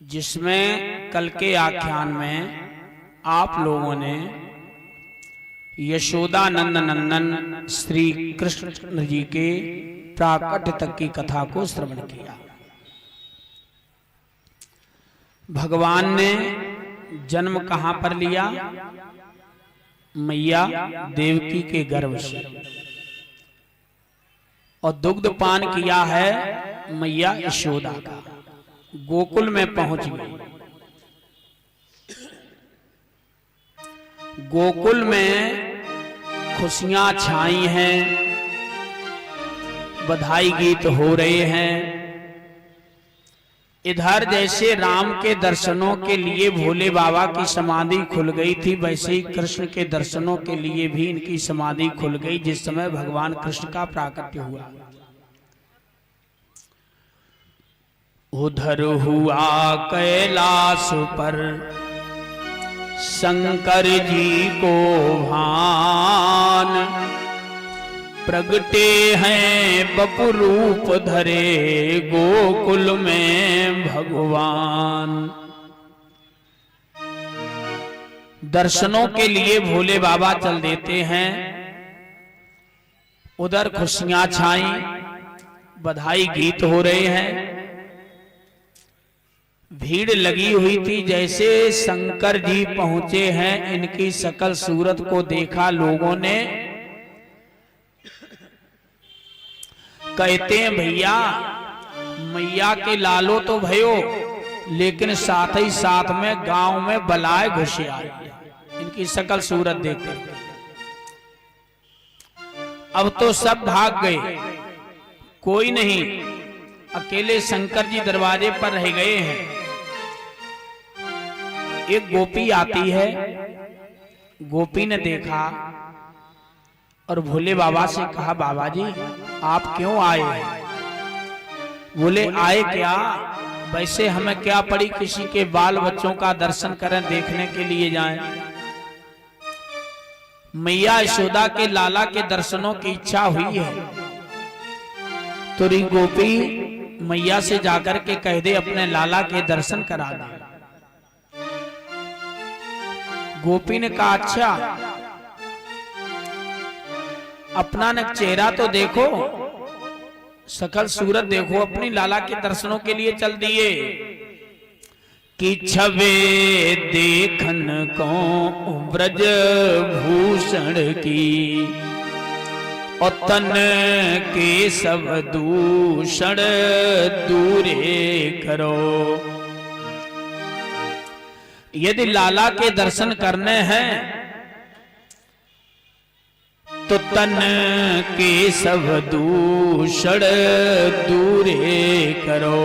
जिसमें कल के आख्यान में आप लोगों ने यशोदानंद नंदन श्री कृष्ण जी के प्राकट्य तक की कथा को श्रवण किया। भगवान ने जन्म कहां पर लिया? मैया देवकी के गर्भ से, और दुग्ध पान किया है मैया यशोदा का। गोकुल में पहुंच गई। गोकुल में खुशियां छाई हैं, बधाई गीत हो रहे हैं। इधर जैसे राम के दर्शनों के लिए भोले बाबा की समाधि खुल गई थी, वैसे ही कृष्ण के दर्शनों के लिए भी इनकी समाधि खुल गई जिस समय भगवान कृष्ण का प्राकट्य हुआ। उधर हुआ कैलाश पर शंकर जी को भान, प्रगटे हैं बपु रूप धरे गोकुल में भगवान। दर्शनों के लिए भोले बाबा चल देते हैं। उधर खुशियां छाई, बधाई गीत हो रहे हैं, भीड़ लगी हुई थी। जैसे शंकर जी पहुंचे हैं, इनकी सकल सूरत को देखा लोगों ने। कहते हैं भैया मैया के लालो तो भयो, लेकिन साथ ही साथ में गांव में बलाए घुसे आई। इनकी सकल सूरत देखते अब तो सब भाग गए, कोई नहीं, अकेले शंकर जी दरवाजे पर रह गए हैं। एक गोपी आती है, गोपी ने देखा और भोले बाबा से कहा, बाबा जी आप क्यों आए हैं? बोले आए क्या, वैसे हमें क्या पड़ी किसी के बाल बच्चों का दर्शन करें, देखने के लिए जाएं। मैया यशोदा के लाला के दर्शनों की इच्छा हुई है, तो री गोपी मैया से जाकर के कह दे अपने लाला के दर्शन करा दे। गोपी ने कहा अच्छा, अपना न चेहरा तो देखो, सकल सूरत देखो, अपनी लाला के दर्शनों के लिए चल दिए। कि छवे देखन को ब्रज भूषण की, और तन के सब दूषण दूरे करो। यदि लाला के दर्शन करने हैं तो तन के सब दूषण दूरे करो।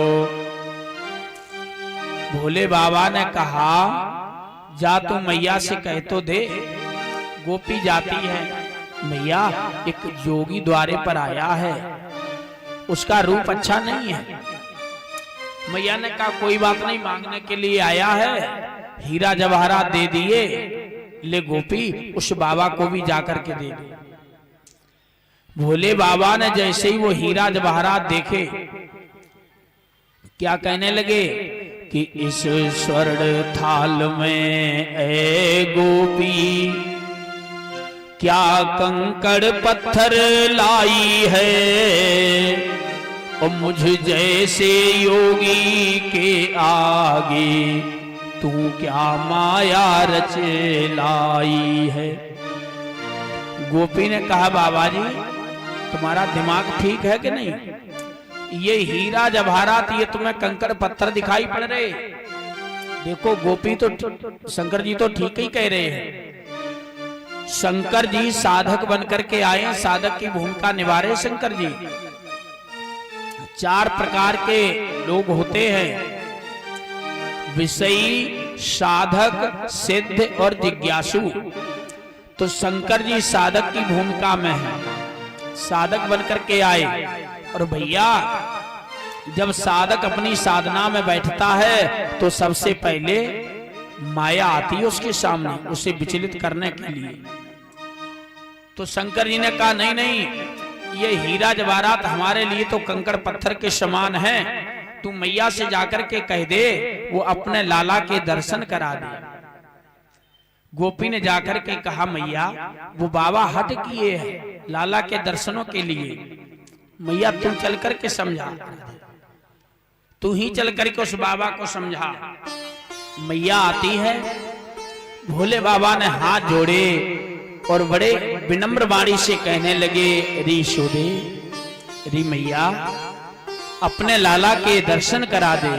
भोले बाबा ने कहा जा तू मैया से कह तो दे। गोपी जाती है, मैया एक जोगी द्वारे पर आया है, उसका रूप अच्छा नहीं है। मैया ने कहा कोई बात नहीं, मांगने के लिए आया है, हीरा जवाहरात दे दिए, ले गोपी उस बाबा को भी जाकर के दे दे। भोले बाबा ने जैसे ही वो हीरा जवाहरात देखे, क्या कहने लगे कि इस स्वर्ण थाल में ए गोपी क्या कंकड़ पत्थर लाई है, और मुझ जैसे योगी के आगे तू क्या माया रच लाई है। गोपी ने कहा बाबा जी तुम्हारा दिमाग ठीक है कि नहीं? ये हीरा जवाहरात ये तुम्हें कंकड़ पत्थर दिखाई पड़ रहे? देखो गोपी तो शंकर जी तो ठीक ही कह रहे हैं। शंकर जी साधक बनकर के आए, साधक की भूमिका निभा रहे शंकर जी। 4 प्रकार के लोग होते हैं, विषयी, साधक, सिद्ध और जिज्ञासु। तो शंकर जी साधक की भूमिका में है, साधक बनकर के आए। और भैया जब साधक अपनी साधना में बैठता है तो सबसे पहले माया आती है उसके सामने, उसे विचलित करने के लिए। तो शंकर जी ने कहा नहीं नहीं, ये हीरा जवाहरात हमारे लिए तो कंकड़ पत्थर के समान है, तू मैया से जाकर के कह दे वो अपने लाला के दर्शन करा दे। गोपी ने जाकर के कहा मैया वो बाबा हट किए हैं लाला के दर्शनों के लिए, मैया तू चल करके समझा, तू ही चल करके उस बाबा को समझा। मैया आती है, भोले बाबा ने हाथ जोड़े और बड़े विनम्र वाणी से कहने लगे, री शोदे, री मैया अपने लाला के दर्शन करा दे।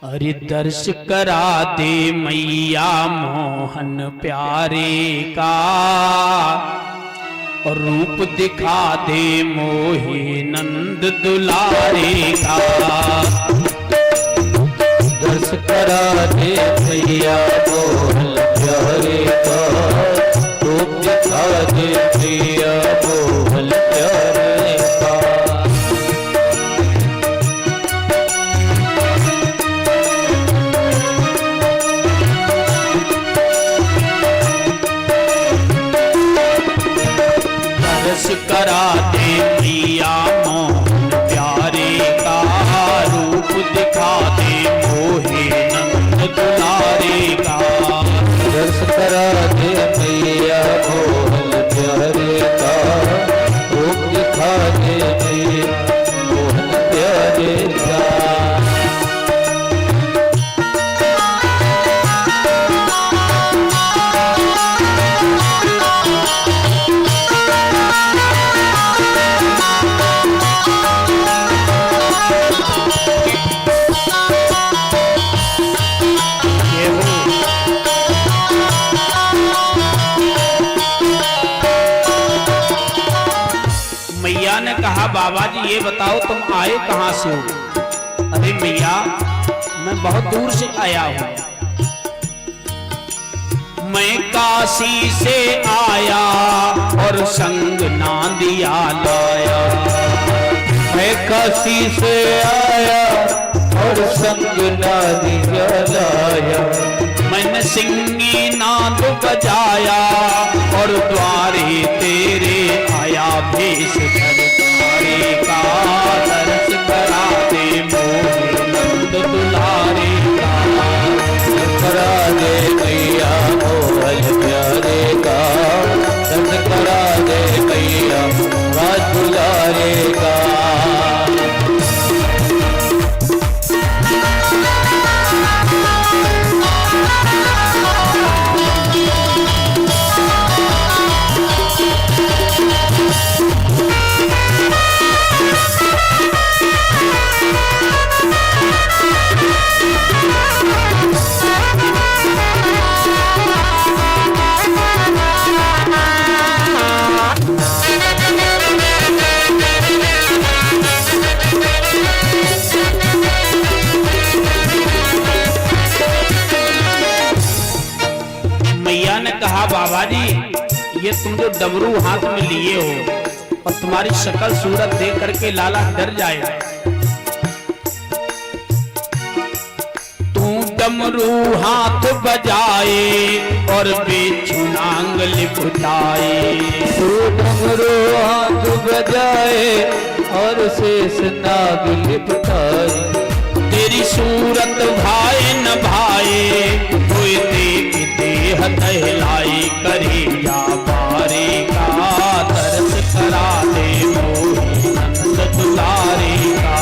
अरे दर्श करा दे मैया मोहन प्यारे का, और रूप दिखा दे मोहे नंद दुलारे का। दर्श करा दे मैया मोहन प्यारे का, रूप दिखा दे मैया मोहन प्यारे का। दर्श करा दे मैया मोहन प्यारे का, रूप दिखा दे मोहे नंद दुलारे का। दर्श करा दे मैया मोहन प्यारे का, रूप दिखा दे मैया मोहन प्यारे का। मैया ने कहा बाबा जी ये बताओ तुम आए कहां से हो? अरे मैया मैं बहुत दूर से आया हूं, मैं काशी से आया और संग नांदिया लाया। मैं काशी से आया और संग नांदिया लाया। मैंने सिंगी नाद बजाया और द्वारे तेरे आया भेष धरधारे का। दर्श करा दे मोहे नंद दुलारे का। करा दे मैया मोहन प्यारे का, दर्श करा दे मैया राज दुलारे का। मैया ने कहा बाबा जी ये तुम जो डमरू हाथ में लिए हो और तुम्हारी शक्ल सूरत देख करके लाला डर जाएगा। तू डमरू हाथ बजाए और बेचुनांग लिपटाए। तू डमरू हाथ बजाए और शेष नाग लिपटाए। तेरी सूरत भाए न भाए कोई देख देह दहलाई करे या बारे का। दर्श करा दे मोहे नंद दुलारे का।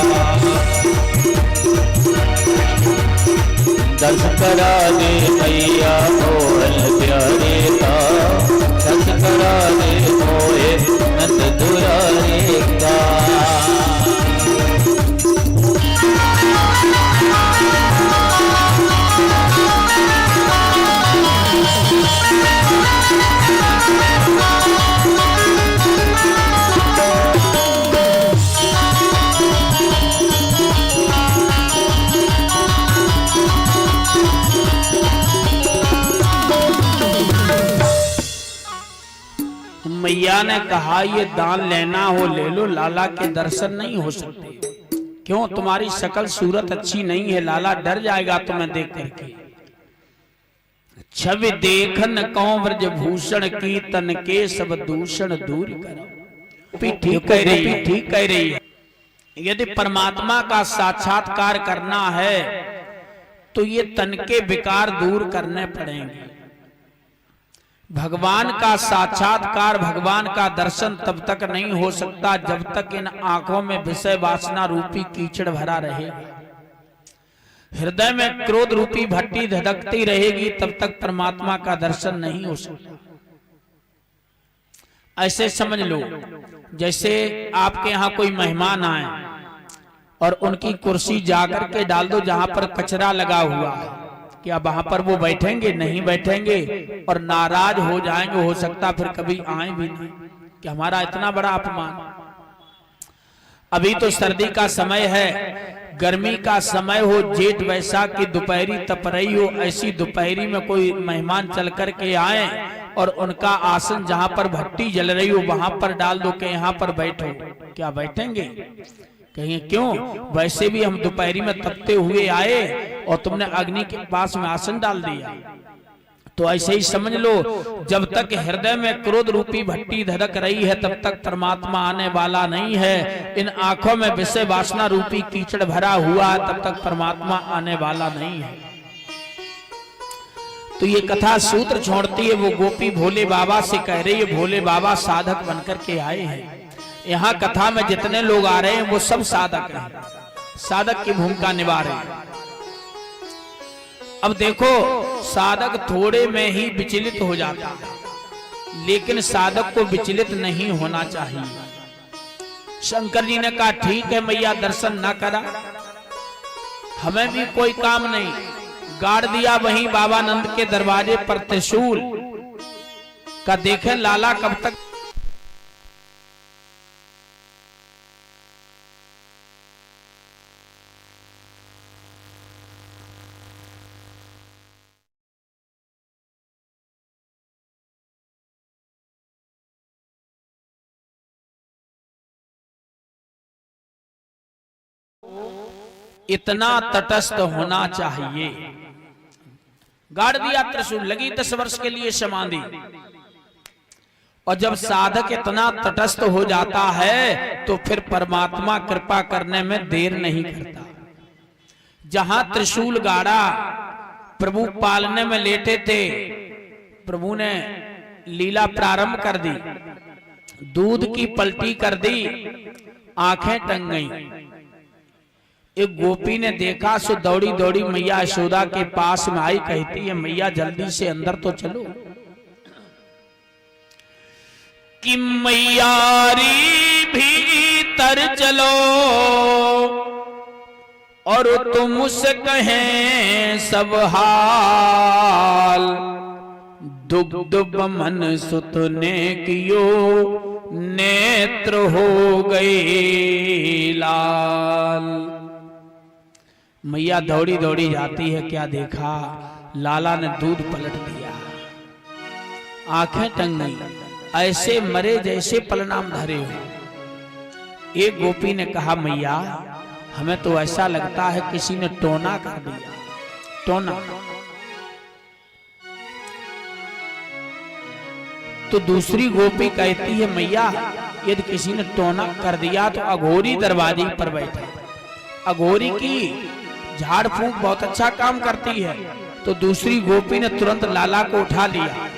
दर्श करा दे मैया मोहन प्यारे का, दर्श करा दे मोहे नंद दुलारे का। मैया ने कहा ये दान लेना हो ले लो, लाला के दर्शन नहीं हो सकते। क्यों? तुम्हारी शक्ल सूरत अच्छी नहीं है, लाला डर जाएगा तुम्हें देख करके। छवि देखन कौं ब्रज भूषण की तन के सब दूषण दूर करो। ठीक कह रही है, ठीक कह रही है। यदि परमात्मा का साक्षात्कार करना है तो ये तन के विकार दूर करने पड़ेंगे। भगवान का साक्षात्कार, भगवान का दर्शन तब तक नहीं हो सकता जब तक इन आंखों में विषय वासना रूपी कीचड़ भरा रहेगा, हृदय में क्रोध रूपी भट्टी धधकती रहेगी, तब तक परमात्मा का दर्शन नहीं हो सकता। ऐसे समझ लो, जैसे आपके यहाँ कोई मेहमान आए और उनकी कुर्सी जाकर के डाल दो जहां पर कचरा लगा हुआ है, क्या वहां पर वो बैठेंगे? नहीं बैठेंगे और नाराज हो जाएंगे, हो सकता फिर कभी आए भी नहीं कि हमारा इतना बड़ा अपमान। अभी तो सर्दी का समय है, गर्मी का समय हो, जेठ वैसाख की दोपहरी तप रही हो, ऐसी दोपहरी में कोई मेहमान चल कर के आए और उनका आसन जहां पर भट्टी जल रही हो वहां पर डाल दो कि यहाँ पर बैठो, क्या बैठेंगे? कहेंगे क्यों? वैसे भी हम दोपहरी में तपते हुए आए और तुमने अग्नि के पास में आसन डाल दिया। तो ऐसे ही समझ लो, जब तक हृदय में क्रोध रूपी भट्टी धधक रही है तब तक परमात्मा आने वाला नहीं है। इन आंखों में विषय वासना रूपी कीचड़ भरा हुआ है तब तक परमात्मा आने वाला नहीं है। तो ये कथा सूत्र छोड़ती है, वो गोपी भोले बाबा से कह रही है, भोले बाबा साधक बनकर के आए हैं। यहाँ कथा में जितने लोग आ रहे हैं वो सब साधक हैं, साधक की भूमिका निभा रहे हैं। अब देखो, साधक थोड़े में ही विचलित हो जाता है, लेकिन साधक को विचलित नहीं होना चाहिए। शंकर जी ने कहा ठीक है मैया, दर्शन ना करा, हमें भी कोई काम नहीं, गाड़ दिया वहीं बाबा नंद के दरवाजे पर त्रिशूल का, देखें लाला कब तक। इतना तटस्थ होना चाहिए। गाड़ दिया त्रिशूल, लगी 10 वर्ष के लिए समाधि। और जब साधक इतना तटस्थ हो जाता है तो फिर परमात्मा कृपा करने में देर नहीं करता। जहां त्रिशूल गाड़ा, प्रभु पालने में लेटे थे, प्रभु ने लीला प्रारंभ कर दी, दूध की पलटी कर दी, आंखें टंग गईं। एक गोपी ने देखा, सो दौड़ी दौड़ी मैया यशोदा के पास में आई, कहती है मैया जल्दी से अंदर तो चलो। कि मैयारी भीतर चलो और तुमसे कहें सब हाल, दुग्ध मन सुत ने कियो नेत्र हो गए लाल। मैया दौड़ी दौड़ी जाती है, क्या देखा? लाला ने दूध पलट दिया, आंखें टंग गई, ऐसे मरे जैसे पलनाम धरे हो। एक गोपी ने कहा मैया हमें तो ऐसा लगता है किसी ने टोना कर दिया, टोना। तो दूसरी गोपी कहती है मैया यदि किसी ने टोना कर दिया तो अघोरी दरवाजे पर बैठा, अघोरी की झाड़ फूंक बहुत अच्छा काम करती है। तो दूसरी गोपी ने तुरंत लाला को उठा लिया।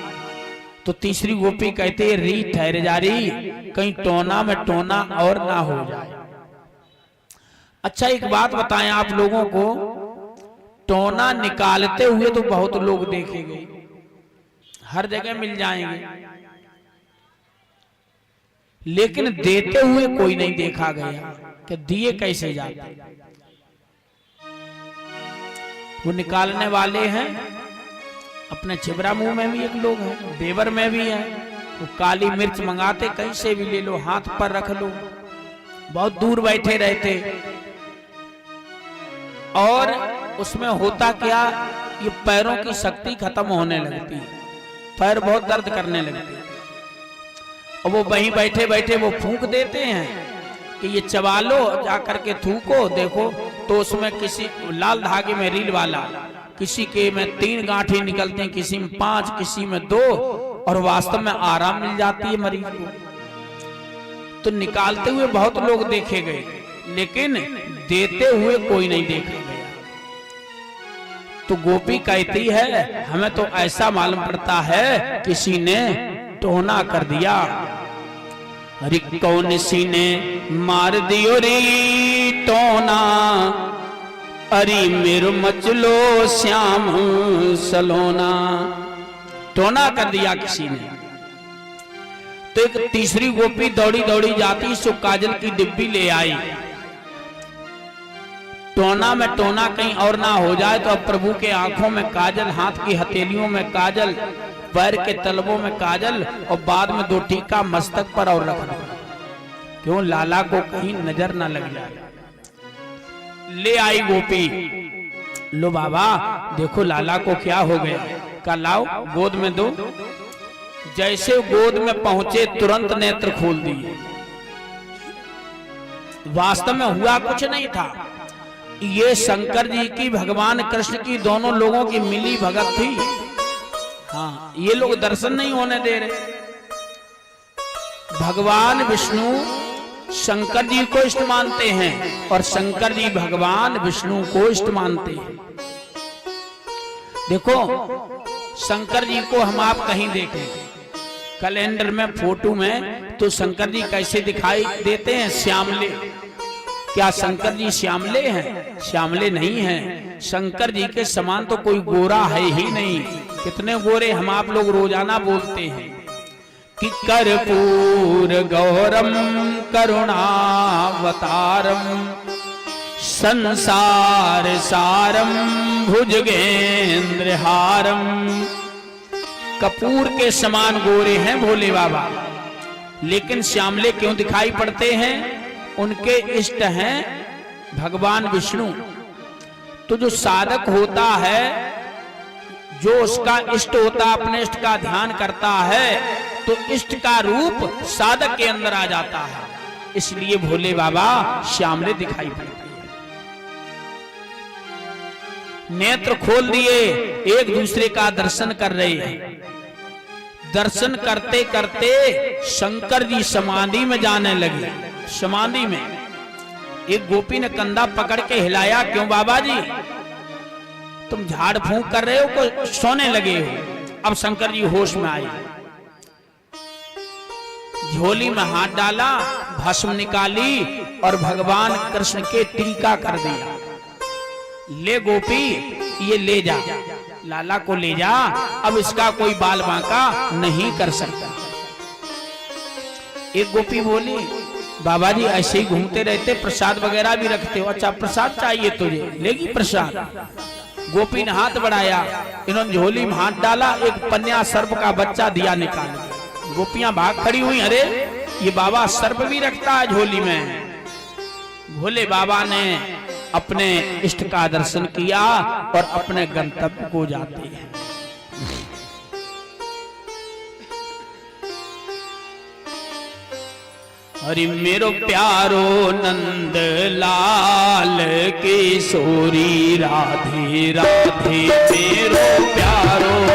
तो तीसरी गोपी कहते हैं री ठहर जा रही, कहीं टोना में टोना और ना हो जाए। अच्छा एक बात बताएं आप लोगों को, टोना निकालते हुए तो बहुत लोग देखेंगे, हर जगह मिल जाएंगे, लेकिन देते हुए कोई नहीं देखा गया कि दिए कैसे जाते। वो निकालने वाले हैं, अपने छिबरा मुंह में भी एक लोग हैं, देवर में भी है, वो काली मिर्च मंगाते, कहीं से भी ले लो, हाथ पर रख लो, बहुत दूर बैठे रहते। और उसमें होता क्या, ये पैरों की शक्ति खत्म होने लगती, पैर बहुत दर्द करने लगते, और वो वहीं बैठे बैठे वो फूंक देते हैं कि ये चबा लो, जाकर के थूको, देखो तो उसमें किसी लाल धागे में रील वाला, किसी के में 3 गांठें निकलते हैं, किसी में 5, किसी में 2, और वास्तव में आराम मिल जाती है मरीज को। तो निकालते हुए बहुत लोग देखे गए, लेकिन देते हुए कोई नहीं देखा गया। तो गोपी कहती है हमें तो ऐसा मालूम पड़ता है किसी ने टोना कर दिया। अरे कौन सी ने मार दियो रे टोना, अरे मेरो मचलो श्याम सलोना। टोना कर दिया किसी ने। तो एक तीसरी गोपी दौड़ी दौड़ी जाती सो काजल की डिब्बी ले आई। टोना में टोना कहीं और ना हो जाए तो अब प्रभु के आंखों में काजल, हाथ की हथेलियों में काजल, पैर के तलवों में काजल और बाद में 2 टीका मस्तक पर और रख दो, क्यों लाला को कहीं नजर ना लग जाए। ले आई गोपी, लो बाबा देखो लाला को क्या हो गया। का लाओ गोद में दो। जैसे गोद में पहुंचे तुरंत नेत्र खोल दिए। वास्तव में हुआ कुछ नहीं था, ये शंकर जी की भगवान कृष्ण की दोनों लोगों की मिली भगत थी। हाँ, ये लोग दर्शन नहीं होने दे रहे। भगवान विष्णु शंकर जी को इष्ट मानते हैं और शंकर जी भगवान विष्णु को इष्ट मानते हैं। देखो शंकर जी को हम आप कहीं देखें कैलेंडर में, फोटो में, तो शंकर जी कैसे दिखाई देते हैं? श्यामले। क्या शंकर जी श्यामले हैं? श्यामले नहीं हैं। शंकर जी के समान तो कोई गोरा है ही नहीं। कितने गोरे हम आप लोग रोजाना बोलते हैं कि कर्पूर गौरम करुणावतारम संसार सारम भुजगेंद्र हारम। कपूर के समान गोरे हैं भोले बाबा, लेकिन श्यामले क्यों दिखाई पड़ते हैं? उनके इष्ट हैं भगवान विष्णु। तो जो साधक होता है, जो उसका इष्ट होता, अपने इष्ट का ध्यान करता है, तो इष्ट का रूप साधक के अंदर आ जाता है। इसलिए भोले बाबा श्यामले दिखाई पड़ते हैं। नेत्र खोल दिए, एक दूसरे का दर्शन कर रहे हैं। दर्शन करते करते शंकर जी समाधि में जाने लगे। समाधि में एक गोपी ने कंधा पकड़ के हिलाया, क्यों बाबा जी तुम झाड़ फूंक कर रहे हो, को सोने लगे हो? अब शंकर जी होश में आए, झोली में हाथ डाला, भस्म निकाली और भगवान कृष्ण के टीका कर दिया। ले गोपी ये ले जा, लाला को ले जा, अब इसका कोई बाल बांका नहीं कर सकता। एक गोपी बोली बाबा जी ऐसे ही घूमते रहते, प्रसाद वगैरह भी रखते हो? अच्छा प्रसाद चाहिए तुझे, लेगी प्रसाद। गोपी ने हाथ बढ़ाया, इन्होंने झोली में हाथ डाला, एक पन्या सर्प का बच्चा दिया निकाल दिया। गोपियां भाग खड़ी हुई, अरे ये बाबा सर्प भी रखता है झोली में। भोले बाबा ने अपने इष्ट का दर्शन किया और अपने गंतव्य को जाते हैं। अरे मेरो प्यारो नंद लाल किशोरी राधे राधे, मेरो प्यारो